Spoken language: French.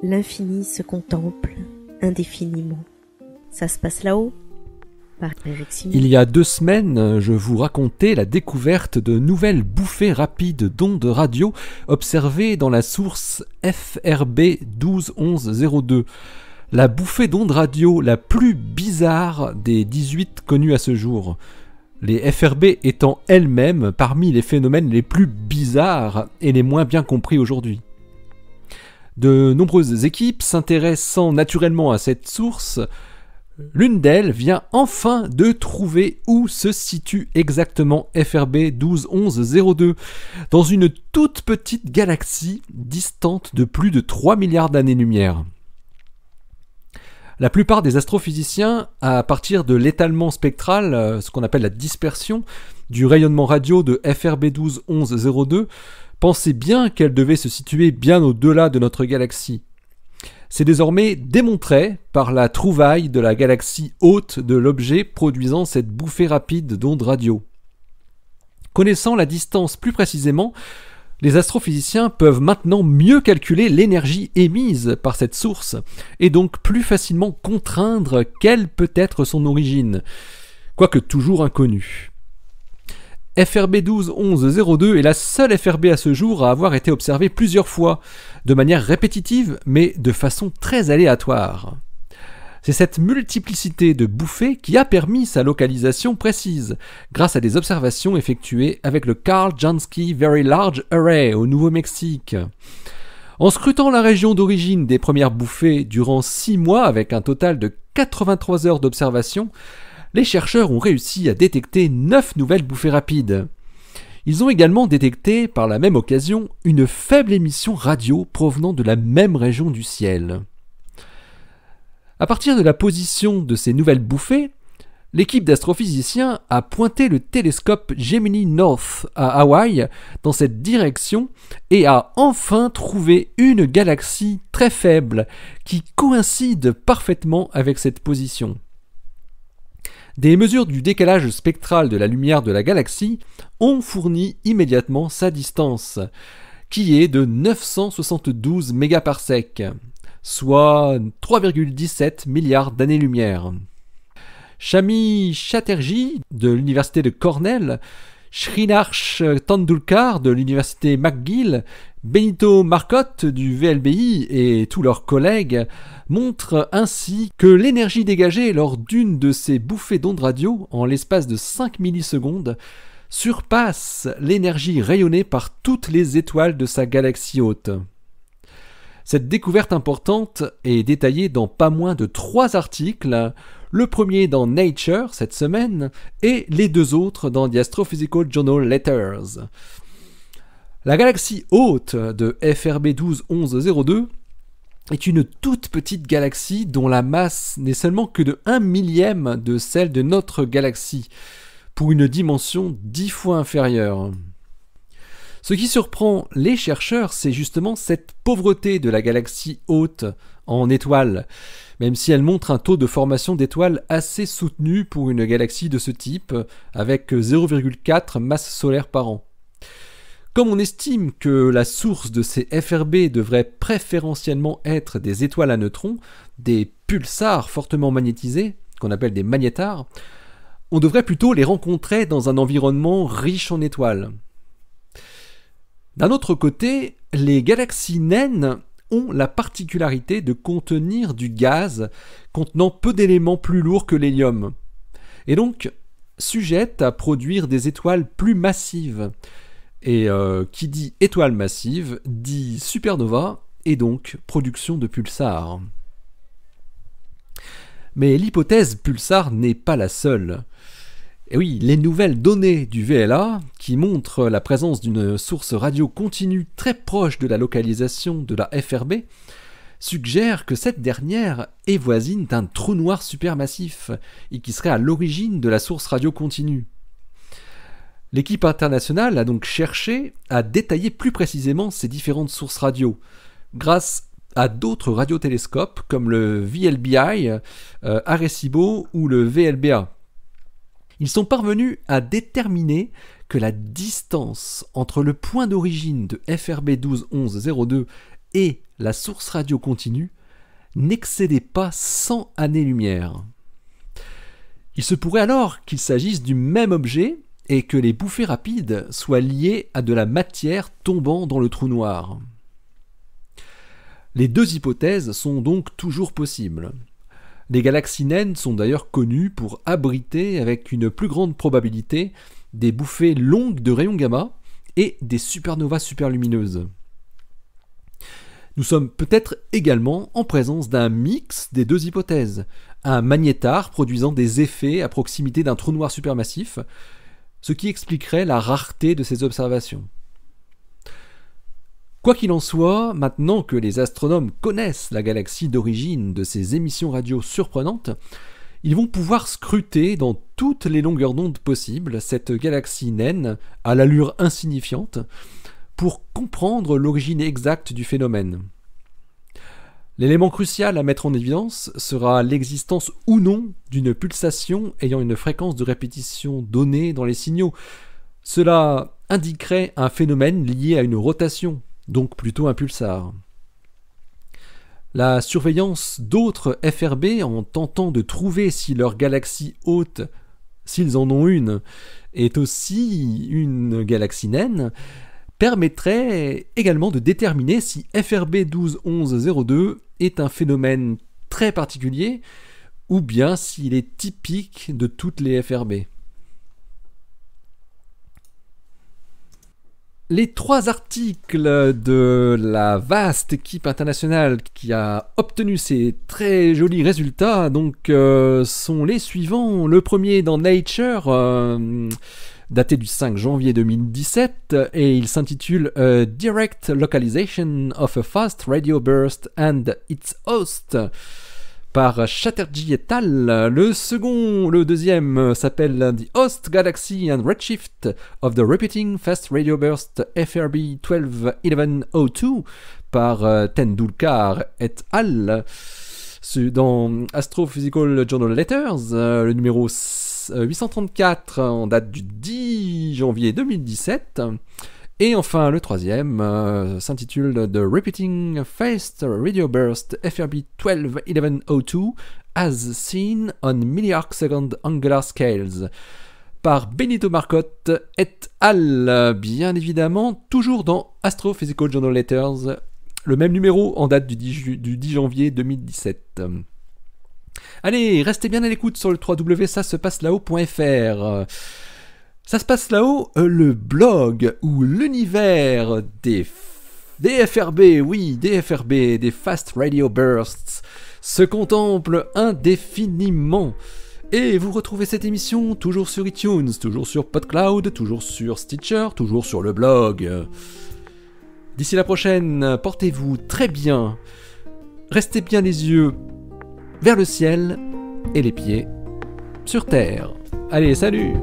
L'infini se contemple indéfiniment. Ça se passe là-haut, par Eric Simon. Il y a 2 semaines, je vous racontais la découverte de nouvelles bouffées rapides d'ondes radio observées dans la source FRB 121102. La bouffée d'ondes radio la plus bizarre des 18 connues à ce jour. Les FRB étant elles-mêmes parmi les phénomènes les plus bizarres et les moins bien compris aujourd'hui. De nombreuses équipes s'intéressant naturellement à cette source, l'une d'elles vient enfin de trouver où se situe exactement FRB 121102, dans une toute petite galaxie distante de plus de 3 milliards d'années-lumière. La plupart des astrophysiciens, à partir de l'étalement spectral, ce qu'on appelle la dispersion, du rayonnement radio de FRB 121102, pensaient bien qu'elle devait se situer bien au-delà de notre galaxie. C'est désormais démontré par la trouvaille de la galaxie hôte de l'objet produisant cette bouffée rapide d'ondes radio. Connaissant la distance plus précisément, les astrophysiciens peuvent maintenant mieux calculer l'énergie émise par cette source et donc plus facilement contraindre quelle peut être son origine, quoique toujours inconnue. FRB 121102 est la seule FRB à ce jour à avoir été observée plusieurs fois, de manière répétitive mais de façon très aléatoire. C'est cette multiplicité de bouffées qui a permis sa localisation précise, grâce à des observations effectuées avec le Carl Jansky Very Large Array au Nouveau-Mexique. En scrutant la région d'origine des premières bouffées durant 6 mois avec un total de 83 heures d'observation, les chercheurs ont réussi à détecter 9 nouvelles bouffées rapides. Ils ont également détecté, par la même occasion, une faible émission radio provenant de la même région du ciel. À partir de la position de ces nouvelles bouffées, l'équipe d'astrophysiciens a pointé le télescope Gemini North à Hawaï dans cette direction et a enfin trouvé une galaxie très faible qui coïncide parfaitement avec cette position. Des mesures du décalage spectral de la lumière de la galaxie ont fourni immédiatement sa distance, qui est de 972 mégaparsecs, soit 3,17 milliards d'années-lumière. Shami Chatterjee de l'université de Cornell, Srinarsh Tendulkar de l'université McGill, Benito Marcotte du VLBI et tous leurs collègues montrent ainsi que l'énergie dégagée lors d'une de ces bouffées d'ondes radio en l'espace de 5 millisecondes surpasse l'énergie rayonnée par toutes les étoiles de sa galaxie hôte. Cette découverte importante est détaillée dans pas moins de 3 articles, le premier dans Nature cette semaine et les 2 autres dans The Astrophysical Journal Letters. La galaxie hôte de FRB 121102 est une toute petite galaxie dont la masse n'est seulement que de 1/1000 de celle de notre galaxie, pour une dimension 10 fois inférieure. Ce qui surprend les chercheurs, c'est justement cette pauvreté de la galaxie hôte en étoiles, même si elle montre un taux de formation d'étoiles assez soutenu pour une galaxie de ce type, avec 0,4 masses solaires par an. Comme on estime que la source de ces FRB devrait préférentiellement être des étoiles à neutrons, des pulsars fortement magnétisés, qu'on appelle des magnétars, on devrait plutôt les rencontrer dans un environnement riche en étoiles. D'un autre côté, les galaxies naines ont la particularité de contenir du gaz contenant peu d'éléments plus lourds que l'hélium, et donc sujettes à produire des étoiles plus massives. Et qui dit étoile massive dit supernova et donc production de pulsars. Mais l'hypothèse pulsar n'est pas la seule. Et oui, les nouvelles données du VLA, qui montrent la présence d'une source radio continue très proche de la localisation de la FRB, suggèrent que cette dernière est voisine d'un trou noir supermassif et qui serait à l'origine de la source radio continue. L'équipe internationale a donc cherché à détailler plus précisément ces différentes sources radio, grâce à d'autres radiotélescopes comme le VLBI, Arecibo ou le VLBA. Ils sont parvenus à déterminer que la distance entre le point d'origine de FRB 121102 et la source radio continue, n'excédait pas 100 années-lumière. Il se pourrait alors qu'il s'agisse du même objet et que les bouffées rapides soient liées à de la matière tombant dans le trou noir. Les deux hypothèses sont donc toujours possibles. Les galaxies naines sont d'ailleurs connues pour abriter avec une plus grande probabilité des bouffées longues de rayons gamma et des supernovas superlumineuses. Nous sommes peut-être également en présence d'un mix des deux hypothèses, un magnétar produisant des effets à proximité d'un trou noir supermassif, ce qui expliquerait la rareté de ces observations. Quoi qu'il en soit, maintenant que les astronomes connaissent la galaxie d'origine de ces émissions radio surprenantes, ils vont pouvoir scruter dans toutes les longueurs d'onde possibles cette galaxie naine à l'allure insignifiante pour comprendre l'origine exacte du phénomène. L'élément crucial à mettre en évidence sera l'existence ou non d'une pulsation ayant une fréquence de répétition donnée dans les signaux. Cela indiquerait un phénomène lié à une rotation, donc plutôt un pulsar. La surveillance d'autres FRB en tentant de trouver si leur galaxie hôte, s'ils en ont une, est aussi une galaxie naine, permettrait également de déterminer si FRB 121102 est un phénomène très particulier ou bien s'il est typique de toutes les FRB. Les 3 articles de la vaste équipe internationale qui a obtenu ces très jolis résultats sont les suivants. Le premier dans Nature, daté du 5 janvier 2017, et il s'intitule Direct Localization of a Fast Radio Burst and its Host par Chatterjee et al. Le deuxième s'appelle The Host Galaxy and Redshift of the Repeating Fast Radio Burst FRB 121102 par Tendulkar et al. Dans Astrophysical Journal Letters, le numéro 834 en date du 10 janvier 2017. Et enfin, le troisième s'intitule The Repeating Fast Radio Burst FRB 121102 as seen on milliarc-second angular scales par Benito Marcotte et al. Bien évidemment, toujours dans Astrophysical Journal Letters, le même numéro en date du 10 janvier 2017. Allez, restez bien à l'écoute sur le www.ça-se-passe-là-haut.fr. Ça se passe là-haut, le blog ou l'univers des FRB, oui, des FRB, des Fast Radio Bursts, se contemple indéfiniment. Et vous retrouvez cette émission toujours sur iTunes, toujours sur PodCloud, toujours sur Stitcher, toujours sur le blog. D'ici la prochaine, portez-vous très bien, restez bien les yeux vers le ciel et les pieds sur terre. Allez, salut!